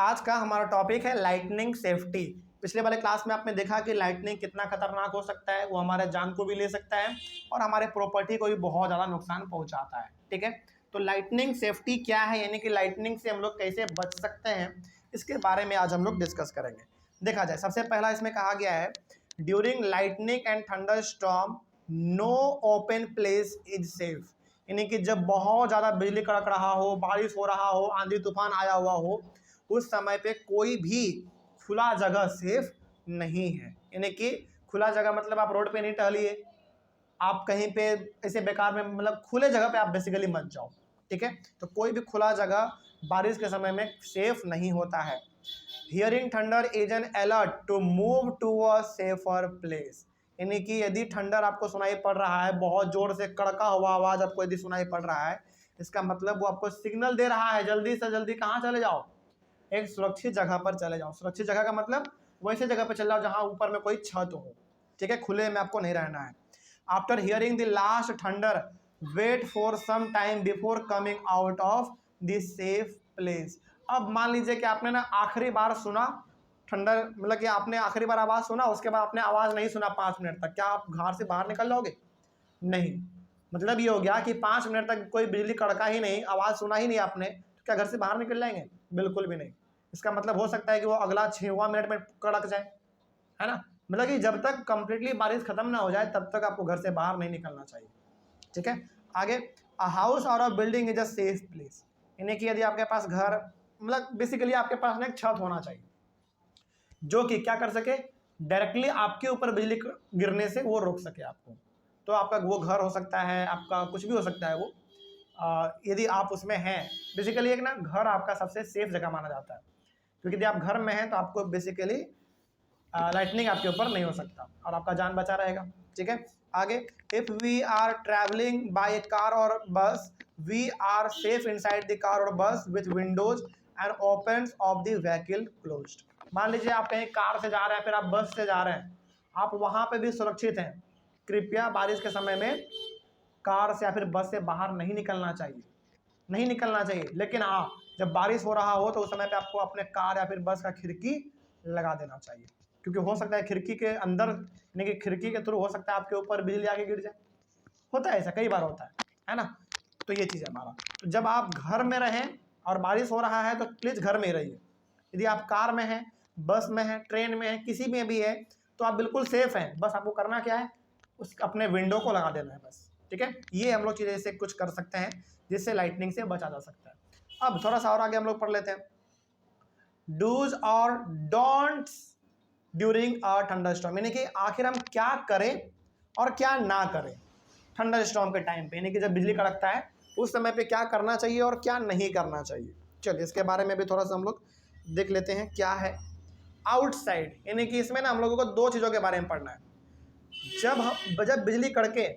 आज का हमारा टॉपिक है लाइटनिंग सेफ्टी। पिछले वाले क्लास में आपने देखा कि लाइटनिंग कितना खतरनाक हो सकता है, वो हमारे जान को भी ले सकता है और हमारे प्रॉपर्टी को भी बहुत ज़्यादा नुकसान पहुंचाता है। ठीक है, तो लाइटनिंग सेफ्टी क्या है, यानी कि लाइटनिंग से हम लोग कैसे बच सकते हैं, इसके बारे में आज हम लोग डिस्कस करेंगे। देखा जाए, सबसे पहला इसमें कहा गया है during lightning and thunder storm no open place is safe, यानी कि जब बहुत ज़्यादा बिजली कड़क रहा हो, बारिश हो रहा हो, आंधी तूफान आया हुआ हो, उस समय पे कोई भी खुला जगह सेफ नहीं है। यानी कि खुला जगह मतलब आप रोड पे नहीं टहलिए, आप कहीं पे ऐसे बेकार में, मतलब खुले जगह पे आप बेसिकली मत जाओ। ठीक है, तो कोई भी खुला जगह बारिश के समय में सेफ नहीं होता है। Hearing thunder is an alert to move to a safer place, यानी कि यदि थंडर आपको सुनाई पड़ रहा है, बहुत जोर से कड़का हुआ आवाज़ आपको यदि सुनाई पड़ रहा है, इसका मतलब वो आपको सिग्नल दे रहा है जल्दी से जल्दी कहाँ चले जाओ, एक सुरक्षित जगह पर चले जाओ। सुरक्षित जगह का मतलब वैसे जगह पर चले जाओ जहाँ ऊपर में कोई छत हो। ठीक है, खुले में आपको नहीं रहना है। After hearing the last thunder wait for some time before coming out of the safe place. अब मान लीजिए कि आपने ना आखिरी बार सुना थंडर, मतलब कि आपने आखिरी बार आवाज़ सुना, उसके बाद आपने आवाज़ नहीं सुना 5 मिनट तक, क्या आप घर से बाहर निकल जाओगे? नहीं। मतलब ये हो गया कि 5 मिनट तक कोई बिजली कड़का ही नहीं, आवाज़ सुना ही नहीं आपने, तो क्या घर से बाहर निकल जाएंगे? बिल्कुल भी नहीं। इसका मतलब हो सकता है कि वो अगला 6वां मिनट में कड़क जाए, है ना। मतलब कि जब तक कंप्लीटली बारिश खत्म ना हो जाए तब तक आपको घर से बाहर नहीं निकलना चाहिए। ठीक है, आगे, अ हाउस और a building is a safe place, यानी कि यदि आपके पास घर, मतलब बेसिकली आपके पास ना एक छत होना चाहिए जो कि क्या कर सके, डायरेक्टली आपके ऊपर बिजली गिरने से वो रोक सके आपको। तो आपका वो घर हो सकता है, आपका कुछ भी हो सकता है वो, यदि आप उसमें हैं। बेसिकली एक ना घर आपका सबसे सेफ जगह माना जाता है, क्योंकि यदि आप घर में हैं तो आपको बेसिकली लाइटनिंग आपके ऊपर नहीं हो सकता और आपका जान बचा रहेगा। ठीक है, आगे, if we are travelling by car और bus we are safe inside the car और bus with windows and opens of the vehicle closed. मान लीजिए आप कहीं कार से जा रहे हैं, फिर आप बस से जा रहे हैं, आप वहां पे भी सुरक्षित हैं। कृपया बारिश के समय में कार से या फिर बस से बाहर नहीं निकलना चाहिए, नहीं निकलना चाहिए। लेकिन हाँ, जब बारिश हो रहा हो तो उस समय पे आपको अपने कार या फिर बस का खिड़की लगा देना चाहिए, क्योंकि हो सकता है खिड़की के अंदर, यानी कि खिड़की के थ्रू हो सकता है आपके ऊपर बिजली आके गिर जाए। होता है ऐसा, कई बार होता है ना। तो ये चीज़ है हमारा। तो जब आप घर में रहें और बारिश हो रहा है तो प्लीज़ घर में ही रहिए। यदि आप कार में हैं, बस में हैं, ट्रेन में हैं, किसी में भी है, तो आप बिल्कुल सेफ हैं। बस आपको करना क्या है, उस अपने विंडो को लगा देना है बस। ठीक है, ये हम लोग चीज़ें से कुछ कर सकते हैं जिससे लाइटनिंग से बचा जा सकता है। अब थोड़ा सा और आगे हम लोग पढ़ लेते हैं, डूज और don'ts during a thunder storm, यानी कि आखिर हम क्या करें और क्या ना करें थंडर स्टॉर्म के टाइम पे, यानी कि जब बिजली कड़कता है उस समय पे क्या करना चाहिए और क्या नहीं करना चाहिए। चलिए इसके बारे में भी थोड़ा सा हम लोग देख लेते हैं क्या है। आउटसाइड, यानी कि इसमें ना हम लोगों को 2 चीज़ों के बारे में पढ़ना है। जब बिजली कड़के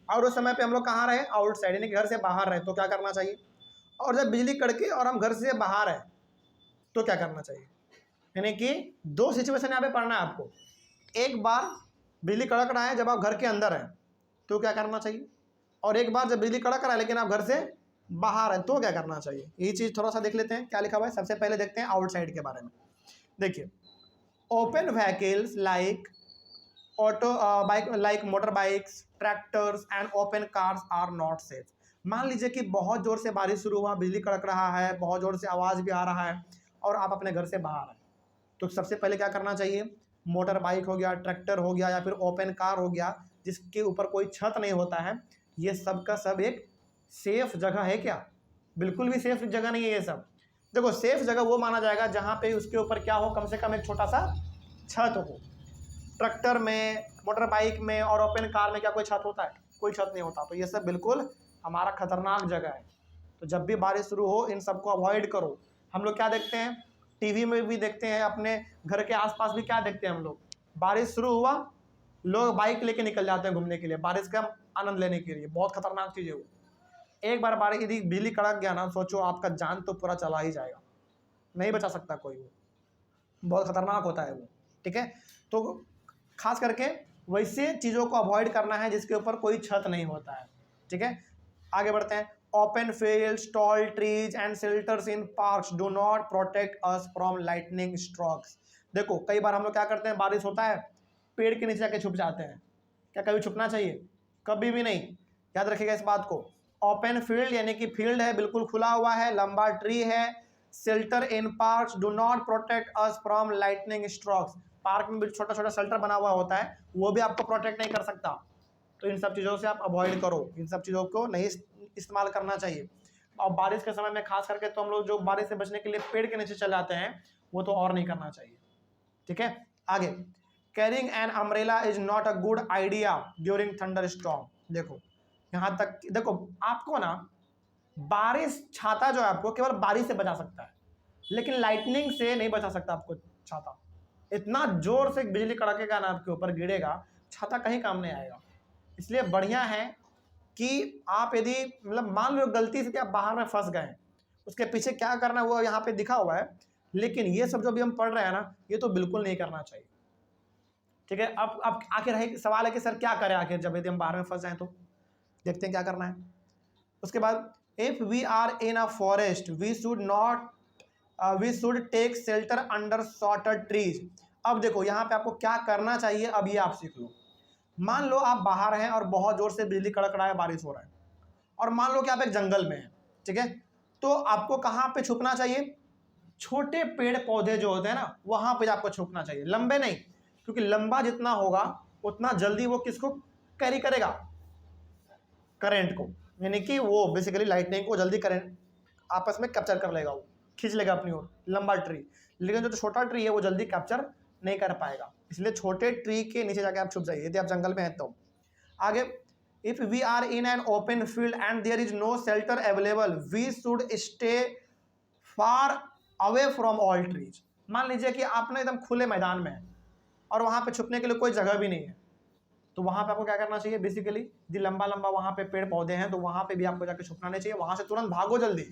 और उस समय पे हम लोग कहाँ रहे, आउटसाइड, यानी कि घर से बाहर रहे, तो क्या करना चाहिए। और जब बिजली कड़के और हम घर से बाहर हैं तो क्या करना चाहिए। यानी कि 2 सिचुएशन यहाँ पे पढ़ना है आपको। एक बार बिजली कड़क रहा है जब आप घर के अंदर हैं तो क्या करना चाहिए, और एक बार जब बिजली कड़क रहा है लेकिन आप घर से बाहर हैं तो क्या करना चाहिए। यही चीज़ थोड़ा सा देख लेते हैं क्या लिखा हुआ है। सबसे पहले देखते हैं आउटसाइड के बारे में। देखिए, open vehicles like auto bike like motor bikes, tractors and open cars are not safe. मान लीजिए कि बहुत ज़ोर से बारिश शुरू हुआ, बिजली कड़क रहा है, बहुत ज़ोर से आवाज़ भी आ रहा है और आप अपने घर से बाहर हैं, तो सबसे पहले क्या करना चाहिए, मोटर बाइक हो गया, ट्रैक्टर हो गया या फिर ओपन कार हो गया जिसके ऊपर कोई छत नहीं होता है, ये सब का सब एक सेफ जगह है क्या? बिल्कुल भी सेफ जगह नहीं है ये सब। देखो, सेफ जगह वो माना जाएगा जहाँ पे उसके ऊपर क्या हो, कम से कम एक छोटा सा छत हो। ट्रैक्टर में, मोटर बाइक में और ओपन कार में क्या कोई छत होता है? कोई छत नहीं होता। तो ये सब बिल्कुल हमारा खतरनाक जगह है। तो जब भी बारिश शुरू हो इन सबको अवॉइड करो। हम लोग क्या देखते हैं, टीवी में भी देखते हैं, अपने घर के आसपास भी क्या देखते हैं हम लोग, बारिश शुरू हुआ लोग बाइक लेके निकल जाते हैं घूमने के लिए, बारिश का आनंद लेने के लिए। बहुत खतरनाक चीज़ है वो। एक बार बारिश यदि बिजली कड़क गया ना, सोचो आपका जान तो पूरा चला ही जाएगा, नहीं बचा सकता कोई, वो बहुत खतरनाक होता है वो। ठीक है, तो खास करके वैसे चीज़ों को अवॉइड करना है जिसके ऊपर कोई छत नहीं होता है। ठीक है, आगे बढ़ते हैं। open fields, tall trees and shelters in parks do not protect us from lightning strokes. देखो कई बार हम लोग क्या करते हैं, बारिश होता है पेड़ के नीचे जाके छुप जाते हैं। क्या कभी छुपना चाहिए? कभी भी नहीं। याद रखिएगा इस बात को। ओपन फील्ड यानी कि फील्ड है, बिल्कुल खुला हुआ है, लंबा ट्री है। Shelter in parks do not protect us from lightning strokes. Park में भी छोटा छोटा शेल्टर बना हुआ होता है, वो भी आपको प्रोटेक्ट नहीं कर सकता। तो इन सब चीज़ों से आप अवॉइड करो, इन सब चीज़ों को नहीं इस्तेमाल करना चाहिए। और बारिश के समय में खास करके तो हम लोग जो बारिश से बचने के लिए पेड़ के नीचे चले जाते हैं, वो तो और नहीं करना चाहिए। ठीक है, आगे carrying an umbrella is not a good idea during thunder storm. देखो यहाँ तक, देखो आपको ना बारिश, छाता जो है आपको केवल बारिश से बचा सकता है, लेकिन लाइटनिंग से नहीं बचा सकता आपको छाता। इतना जोर से बिजली कड़केगा ना आपके ऊपर गिरेगा, छाता कहीं काम नहीं आएगा। इसलिए बढ़िया है कि आप यदि मतलब मान लो गलती से आप बाहर में फंस गए, उसके पीछे क्या करना है वो यहाँ पे दिखा हुआ है, लेकिन ये सब जो भी हम पढ़ रहे हैं ना, ये तो बिल्कुल नहीं करना चाहिए। ठीक है, अब आखिर है सवाल है कि सर क्या करें आखिर जब यदि हम बाहर में फंस जाएं, तो देखते हैं क्या करना है। उसके बाद if we are in a forest we should take shelter under shorter trees. अब देखो यहाँ पे आपको क्या करना चाहिए, अब ये आप सीख लो। मान लो आप बाहर हैं और बहुत जोर से बिजली कड़क रहा है, बारिश हो रहा है, और मान लो कि आप एक जंगल में हैं। ठीक है, तो आपको कहाँ पे छुपना चाहिए? छोटे पेड़ पौधे जो होते हैं ना, वहां पे आपको छुपना चाहिए, लंबे नहीं, क्योंकि लंबा जितना होगा उतना जल्दी वो किसको कैरी करेगा? करंट को, यानी कि वो बेसिकली लाइटनिंग को जल्दी करंट आपस में कैप्चर कर लेगा, वो खींच लेगा अपनी ओर, लंबा ट्री। लेकिन जो छोटा ट्री है वो जल्दी कैप्चर नहीं कर पाएगा, इसलिए छोटे ट्री के नीचे जाके आप छुप जाइए यदि आप जंगल में हैं तो। आगे if we are in an open field and there is no shelter available we should stay far away from all trees. मान लीजिए कि आप ना एकदम खुले मैदान में हैं और वहां पे छुपने के लिए कोई जगह भी नहीं है, तो वहां पे आपको क्या करना चाहिए? बेसिकली यदि लंबा लंबा वहां पे पेड़ पौधे हैं तो वहां पे भी आपको जाके छुपना नहीं चाहिए, वहां से तुरंत भागो जल्दी।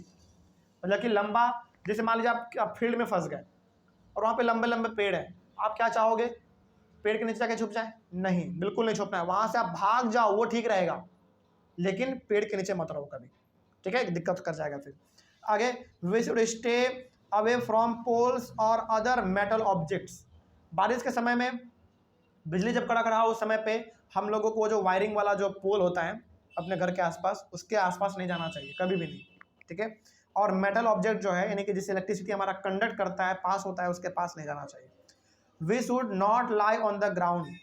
मतलब कि लंबा, जैसे मान लीजिए आप फील्ड में फंस गए और वहां पे लंबे लंबे पेड़ हैं, आप क्या चाहोगे? पेड़ के नीचे जाके छुप जाए? नहीं, बिल्कुल नहीं छुपना है, वहां से आप भाग जाओ, वो ठीक रहेगा, लेकिन पेड़ के नीचे मत रहो कभी। ठीक है, दिक्कत कर जाएगा फिर। आगे we should stay away from poles और अदर मेटल ऑब्जेक्ट्स। बारिश के समय में बिजली जब कड़क रहा हो उस समय पे हम लोगों को जो वायरिंग वाला जो पोल होता है अपने घर के आसपास, उसके आसपास नहीं जाना चाहिए कभी भी नहीं। ठीक है, और मेटल ऑब्जेक्ट जो है यानी कि जिससे इलेक्ट्रिसिटी हमारा कंडक्ट करता है, पास होता है, उसके पास नहीं जाना चाहिए। We should not lie on the ground.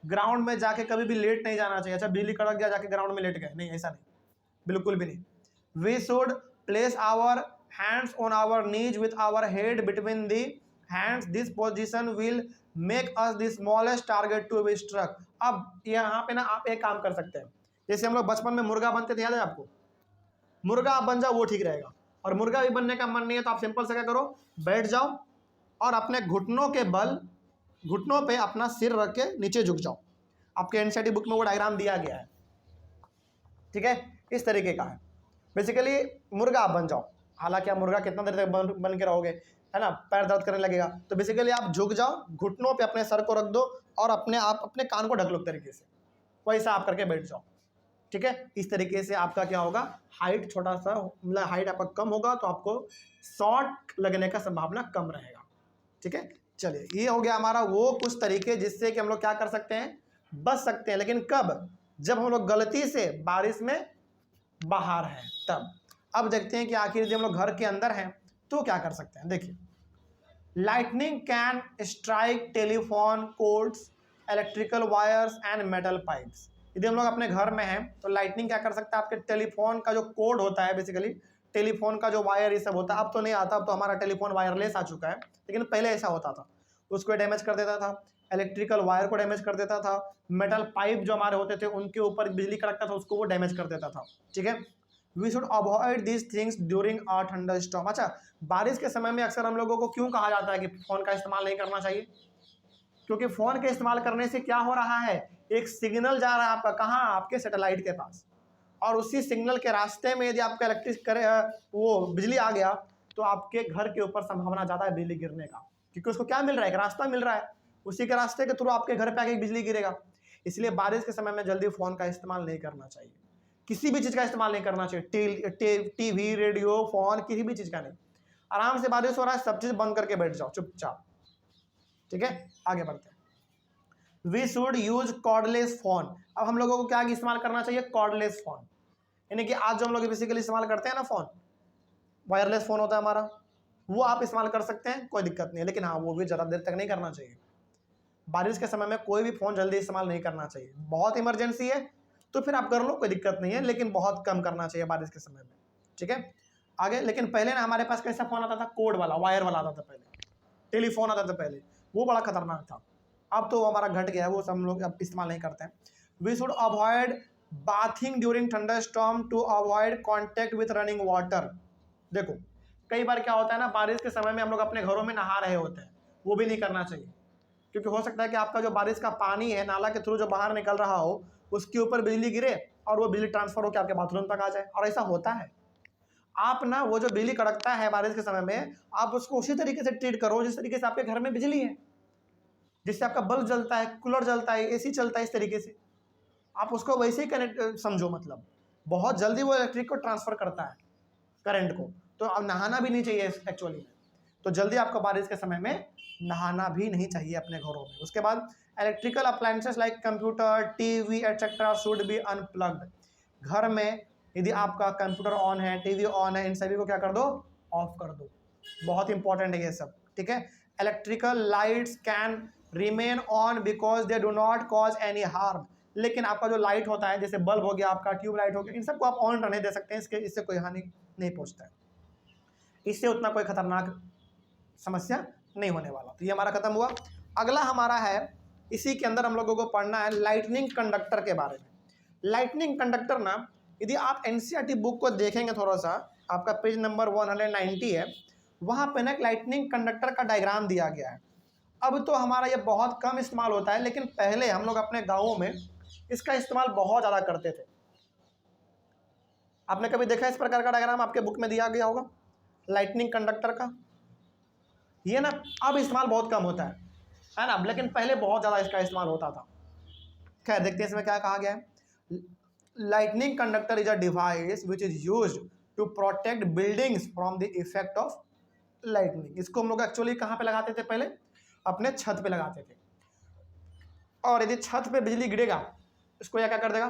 Ground में जाके कभी भी लेट नहीं जाना चाहिए। अच्छा बिजली कड़क गया जाके ग्राउंड में लेट गए, नहीं, ऐसा नहीं, बिल्कुल भी नहीं। We should place our hands on our knees with our head between the hands, this position will make us the smallest target to be struck. अब यहाँ पे ना आप एक काम कर सकते हैं, जैसे हम लोग बचपन में मुर्गा बनते थे, याद है आपको? मुर्गा आप बन जाओ, वो ठीक रहेगा। और मुर्गा भी बनने का मन नहीं है तो आप सिंपल से क्या करो, बैठ जाओ और अपने घुटनों के बल, घुटनों पे अपना सिर रख के नीचे झुक जाओ। आपके एनसीईआरटी बुक में वो डायग्राम दिया गया है। ठीक है, इस तरीके का है। बेसिकली मुर्गा आप बन जाओ, हालांकि आप मुर्गा कितना देर तक बन के रहोगे, है ना, पैर दर्द करने लगेगा। तो बेसिकली आप झुक जाओ, घुटनों पे अपने सर को रख दो और आप अपने कान को ढक लो तरीके से, वैसा आप करके बैठ जाओ। ठीक है, इस तरीके से आपका क्या होगा, हाइट छोटा सा, मतलब हाइट आपका कम होगा तो आपको शॉट लगने का संभावना कम रहेगा। ठीक है, चलिए ये हो गया हमारा वो कुछ तरीके जिससे कि हम लोग क्या कर सकते हैं, बच सकते हैं। लेकिन कब? जब हम लोग गलती से बारिश में बाहर हैं तब। अब देखते हैं कि आखिर जब हम लोग घर के अंदर हैं तो क्या कर सकते हैं। देखिए, lightning can strike telephone codes, electrical wires and metal pipes. यदि हम लोग अपने घर में हैं तो लाइटनिंग क्या कर सकता है, आपके टेलीफोन का जो कोड होता है, बेसिकली टेलीफोन का जो वायर ये सब होता है, अब तो नहीं आता, अब तो हमारा टेलीफोन वायरलेस आ चुका है, लेकिन पहले ऐसा होता था, उसको डैमेज कर देता था। इलेक्ट्रिकल वायर को डैमेज कर देता था। मेटल पाइप जो हमारे होते थे उनके ऊपर बिजली कड़कता था, उसको वो डैमेज कर देता था। ठीक है, we should avoid these things during a thunder storm. अच्छा, बारिश के समय में अक्सर हम लोगों को क्यों कहा जाता है कि फ़ोन का इस्तेमाल नहीं करना चाहिए? क्योंकि फ़ोन के इस्तेमाल करने से क्या हो रहा है, एक सिग्नल जा रहा है आपका, कहाँ? आपके सैटेलाइट के पास, और उसी सिग्नल के रास्ते में यदि आपका इलेक्ट्रिक करे वो बिजली आ गया तो आपके घर के ऊपर संभावना ज़्यादा है बिजली गिरने का, क्योंकि उसको क्या मिल रहा है, एक रास्ता मिल रहा है, उसी के रास्ते के थ्रू आपके घर पे आके बिजली गिरेगा। इसलिए बारिश के समय में जल्दी फ़ोन का इस्तेमाल नहीं करना चाहिए। किसी भी चीज़ का इस्तेमाल नहीं करना चाहिए, टीवी, रेडियो, फोन, किसी भी चीज़ का नहीं। आराम से बारिश हो रहा है, सब चीज़ बंद करके बैठ जाओ चुपचाप, ठीक है। आगे बढ़ते हैं। We should use cordless phone. अब हम लोगों को क्या इस्तेमाल करना चाहिए? कॉर्डलेस फोन, यानी कि आज जो हम लोग बेसिकली इस्तेमाल करते हैं ना फोन, वायरलेस फोन होता है हमारा, वो आप इस्तेमाल कर सकते हैं, कोई दिक्कत नहीं है, लेकिन हाँ वो भी ज़्यादा देर तक नहीं करना चाहिए। बारिश के समय में कोई भी फ़ोन जल्दी इस्तेमाल नहीं करना चाहिए। बहुत इमरजेंसी है तो फिर आप कर लो, कोई दिक्कत नहीं है, लेकिन बहुत कम करना चाहिए बारिश के समय में, ठीक है। आगे, लेकिन पहले ना हमारे पास कैसा फ़ोन आता था? कोड वाला, वायर वाला आता था पहले, टेलीफोन आता था पहले, वो बड़ा खतरनाक था। अब तो हमारा घट गया है, वो सब हम लोग अब इस्तेमाल नहीं करते हैं। We should avoid bathing during thunder storm to avoid contact with running water. देखो कई बार क्या होता है ना, बारिश के समय में हम लोग अपने घरों में नहा रहे होते हैं, वो भी नहीं करना चाहिए, क्योंकि हो सकता है कि आपका जो बारिश का पानी है नाला के थ्रू जो बाहर निकल रहा हो, उसके ऊपर बिजली गिरे और वो बिजली ट्रांसफर होकर आपके बाथरूम तक आ जाए, और ऐसा होता है। आप ना वो जो बिजली कड़कता है बारिश के समय में, आप उसको उसी तरीके से ट्रीट करो जिस तरीके से आपके घर में बिजली है, जिससे आपका बल्ब जलता है, कूलर जलता है, एसी चलता है, इस तरीके से आप उसको वैसे ही कनेक्ट समझो। मतलब बहुत जल्दी वो इलेक्ट्रिक को ट्रांसफर करता है, करंट को। तो अब नहाना भी नहीं चाहिए एक्चुअली, तो जल्दी आपको बारिश के समय में नहाना भी नहीं चाहिए अपने घरों में। उसके बाद electrical appliances like computer, TV etcetera should be unplugged. घर में यदि आपका कंप्यूटर ऑन है, टीवी ऑन है, इन सभी को क्या कर दो? ऑफ कर दो। बहुत इंपॉर्टेंट है ये सब, ठीक है। Electrical lights can remain on because they do not cause any harm. लेकिन आपका जो लाइट होता है, जैसे बल्ब हो गया, आपका ट्यूब लाइट हो गया, इन सबको आप ऑन रहने दे सकते हैं, इससे कोई हानि नहीं पहुंचता है, इससे उतना कोई खतरनाक समस्या नहीं होने वाला। तो ये हमारा खत्म हुआ। अगला हमारा है, इसी के अंदर हम लोगों को पढ़ना है लाइटनिंग कंडक्टर के बारे में। लाइटनिंग कंडक्टर ना, यदि आप एनसीईआरटी बुक को देखेंगे थोड़ा सा, आपका पेज नंबर 190 है, वहाँ पे ना लाइटनिंग कंडक्टर का डायग्राम दिया गया है। अब तो हमारा ये बहुत कम इस्तेमाल होता है, लेकिन पहले हम लोग अपने गाँवों में इसका इस्तेमाल बहुत ज़्यादा करते थे। आपने कभी देखा इस प्रकार का डायग्राम? आपके बुक में दिया गया होगा लाइटनिंग कंडक्टर का। ये ना अब इस्तेमाल बहुत कम होता है ना, लेकिन पहले बहुत ज़्यादा इसका इस्तेमाल होता था। खैर देखते हैं इसमें क्या कहा गया है। Lightning conductor is a device which is used to protect buildings from the effect of lightning. इसको हम लोग एक्चुअली कहाँ पे लगाते थे? पहले अपने छत पे लगाते थे, और यदि छत पे बिजली गिरेगा, इसको यह क्या कर देगा?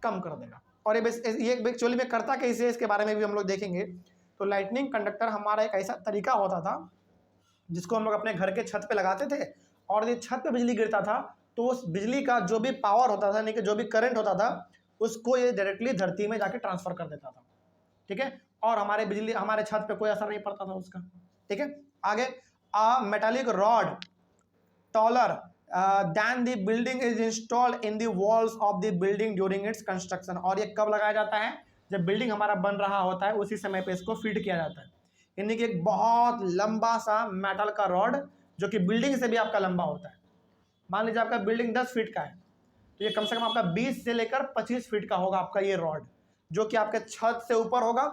कम कर देगा। और ये एक्चुअली में करता कैसे है, इसके बारे में भी हम लोग देखेंगे। तो लाइटनिंग कंडक्टर हमारा एक ऐसा तरीका होता था जिसको हम लोग अपने घर के छत पे लगाते थे, और यदि छत पे बिजली गिरता था तो उस बिजली का जो भी पावर होता था, यानी कि जो भी करंट होता था, उसको ये डायरेक्टली धरती में जाके ट्रांसफर कर देता था, ठीक है। और हमारे छत पे कोई असर नहीं पड़ता था उसका, ठीक है। आगे, metallic rod taller than the building is installed in the walls of the building during its construction. और ये कब लगाया जाता है? जब बिल्डिंग हमारा बन रहा होता है, उसी समय पे इसको फिट किया जाता है। यानी कि एक बहुत लंबा सा मेटल का रॉड, जो कि बिल्डिंग से भी आपका लंबा होता है। मान लीजिए आपका बिल्डिंग 10 फीट का है, तो ये कम से कम आपका 20 से लेकर 25 फीट का होगा आपका ये रॉड, जो कि आपके छत से ऊपर होगा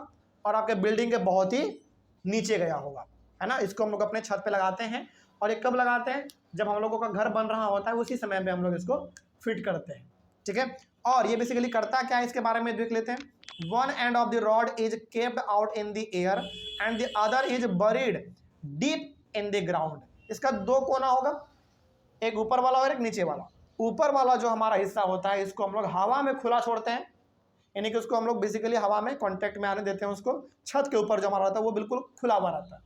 और आपके बिल्डिंग के बहुत ही नीचे गया होगा, है ना। इसको हम लोग अपने छत पे लगाते हैं, और ये कब लगाते हैं? जब हम लोगों का घर बन रहा होता है, उसी समय पे हम लोग इसको फिट करते हैं, ठीक है। और ये बेसिकली करता क्या है, इसके बारे में देख लेते हैं। One end of the rod is capped out in the air and the other is buried deep in the ground. इसका दो कोना होगा, एक ऊपर वाला और एक नीचे वाला। ऊपर वाला जो हमारा हिस्सा होता है, इसको हम लोग हवा में खुला छोड़ते हैं, यानी कि उसको हम लोग बेसिकली हवा में कांटेक्ट में आने देते हैं। उसको छत के ऊपर जो हमारा रहता है वो बिल्कुल खुला हुआ रहता है।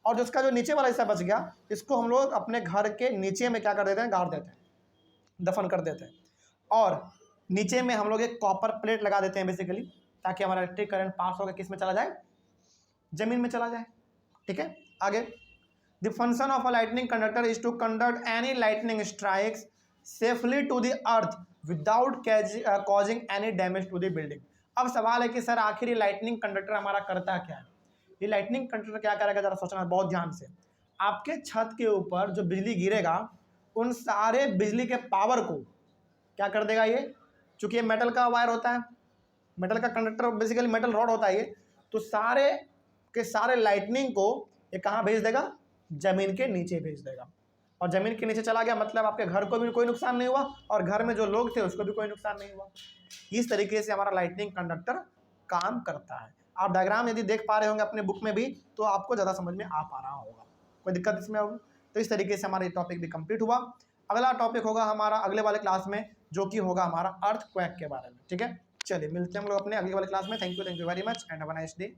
और जिसका जो नीचे वाला हिस्सा बच गया, इसको हम लोग अपने घर के नीचे में क्या कर देते हैं? गाड़ देते हैं, दफन कर देते हैं। और नीचे में हम लोग एक कॉपर प्लेट लगा देते हैं बेसिकली, ताकि हमारा इलेक्ट्रिक करंट पास होकर किस में चला जाए? जमीन में चला जाए, ठीक है। आगे, the function of a lightning conductor is to conduct any lightning strikes safely to the earth without causing any damage to the building. अब सवाल है कि सर आखिर ये लाइटनिंग कंडक्टर हमारा करता क्या है? ये लाइटनिंग कंडक्टर क्या करेगा, जरा सोचना बहुत ध्यान से। आपके छत के ऊपर जो बिजली गिरेगा, उन सारे बिजली के पावर को क्या कर देगा ये? चूंकि ये मेटल का वायर होता है, मेटल का कंडक्टर बेसिकली मेटल रॉड होता है ये, तो सारे के सारे लाइटनिंग को ये कहाँ भेज देगा? जमीन के नीचे भेज देगा। और ज़मीन के नीचे चला गया मतलब आपके घर को भी कोई नुकसान नहीं हुआ और घर में जो लोग थे उसको भी कोई नुकसान नहीं हुआ। इस तरीके से हमारा लाइटनिंग कंडक्टर काम करता है। आप डायग्राम यदि देख पा रहे होंगे अपने बुक में भी तो आपको ज़्यादा समझ में आ पा रहा होगा, कोई दिक्कत इसमें होगी। तो इस तरीके से हमारा ये टॉपिक भी कंप्लीट हुआ। अगला टॉपिक होगा हमारा अगले वाले क्लास में, जो कि होगा हमारा अर्थक्वेक के बारे में। ठीक है, चलिए मिलते हैं हम लोग अपने अगले वाले क्लास में। Thank you very much and have a nice day.